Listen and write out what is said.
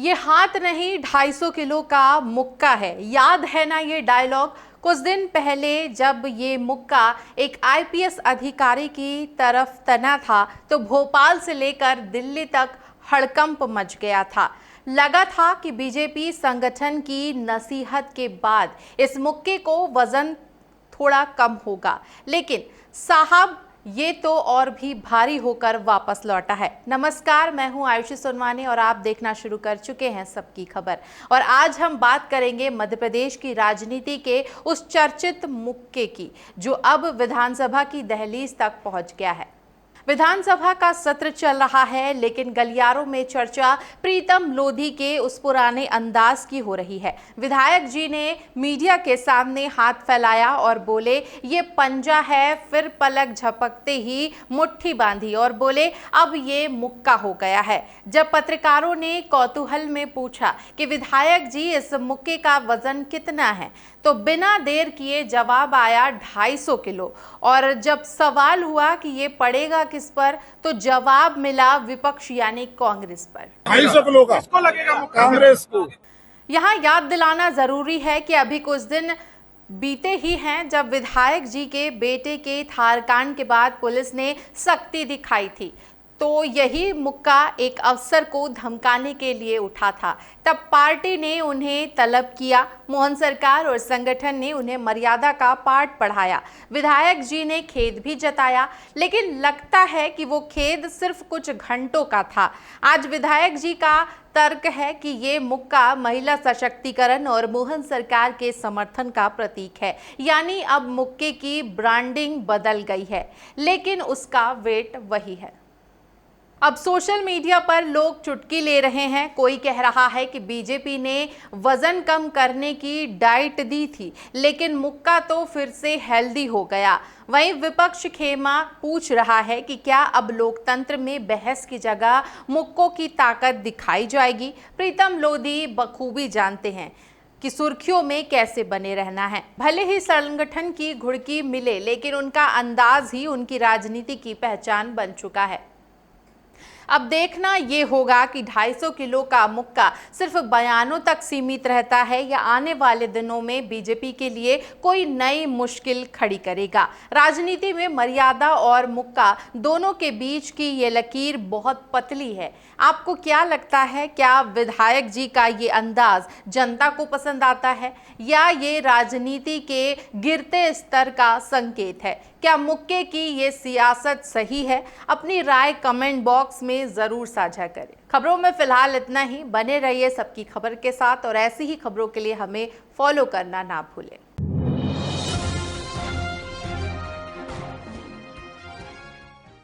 ये हाथ नहीं 250 किलो का मुक्का है। याद है ना ये डायलॉग? कुछ दिन पहले जब ये मुक्का एक आईपीएस अधिकारी की तरफ तना था तो भोपाल से लेकर दिल्ली तक हड़कंप मच गया था। लगा था कि बीजेपी संगठन की नसीहत के बाद इस मुक्के को वजन थोड़ा कम होगा, लेकिन साहब ये तो और भी भारी होकर वापस लौटा है। नमस्कार, मैं हूं आयुषी सोनवानी और आप देखना शुरू कर चुके हैं सबकी खबर। और आज हम बात करेंगे मध्य प्रदेश की राजनीति के उस चर्चित मुक्के की जो अब विधानसभा की दहलीज तक पहुंच गया है। विधानसभा का सत्र चल रहा है, लेकिन गलियारों में चर्चा प्रीतम लोधी के उस पुराने अंदाज की हो रही है। विधायक जी ने मीडिया के सामने हाथ फैलाया और बोले ये पंजा है, फिर पलक झपकते ही मुट्ठी बांधी और बोले अब ये मुक्का हो गया है। जब पत्रकारों ने कौतूहल में पूछा कि विधायक जी इस मुक्के का वजन कितना है, तो बिना देर किए जवाब आया 250 किलो। और जब सवाल हुआ कि ये पड़ेगा किस पर, तो जवाब मिला विपक्ष यानी कांग्रेस पर। 250 किलो का किसको लगेगा? कांग्रेस को। यहाँ याद दिलाना जरूरी है कि अभी कुछ दिन बीते ही हैं जब विधायक जी के बेटे के थारकांड के बाद पुलिस ने सख्ती दिखाई थी, तो यही मुक्का एक अफसर को धमकाने के लिए उठा था। तब पार्टी ने उन्हें तलब किया, मोहन सरकार और संगठन ने उन्हें मर्यादा का पाठ पढ़ाया। विधायक जी ने खेद भी जताया, लेकिन लगता है कि वो खेद सिर्फ कुछ घंटों का था। आज विधायक जी का तर्क है कि ये मुक्का महिला सशक्तिकरण और मोहन सरकार के समर्थन का प्रतीक है, यानी अब मुक्के की ब्रांडिंग बदल गई है, लेकिन उसका वेट वही है। अब सोशल मीडिया पर लोग चुटकी ले रहे हैं। कोई कह रहा है कि बीजेपी ने वजन कम करने की डाइट दी थी, लेकिन मुक्का तो फिर से हेल्दी हो गया। वहीं विपक्ष खेमा पूछ रहा है कि क्या अब लोकतंत्र में बहस की जगह मुक्कों की ताकत दिखाई जाएगी? प्रीतम लोधी बखूबी जानते हैं कि सुर्खियों में कैसे बने रहना है। भले ही संगठन की घुड़की मिले, लेकिन उनका अंदाज ही उनकी राजनीति की पहचान बन चुका है। अब देखना ये होगा कि 250 किलो का मुक्का सिर्फ बयानों तक सीमित रहता है या आने वाले दिनों में बीजेपी के लिए कोई नई मुश्किल खड़ी करेगा। राजनीति में मर्यादा और मुक्का दोनों के बीच की ये लकीर बहुत पतली है। आपको क्या लगता है, क्या विधायक जी का ये अंदाज जनता को पसंद आता है या ये राजनीति के गिरते स्तर का संकेत है? क्या मुक्के की ये सियासत सही है? अपनी राय कमेंट बॉक्स में जरूर साझा करें। खबरों में फिलहाल इतना ही। बने रहिए सबकी खबर के साथ और ऐसी ही खबरों के लिए हमें फॉलो करना ना भूलें।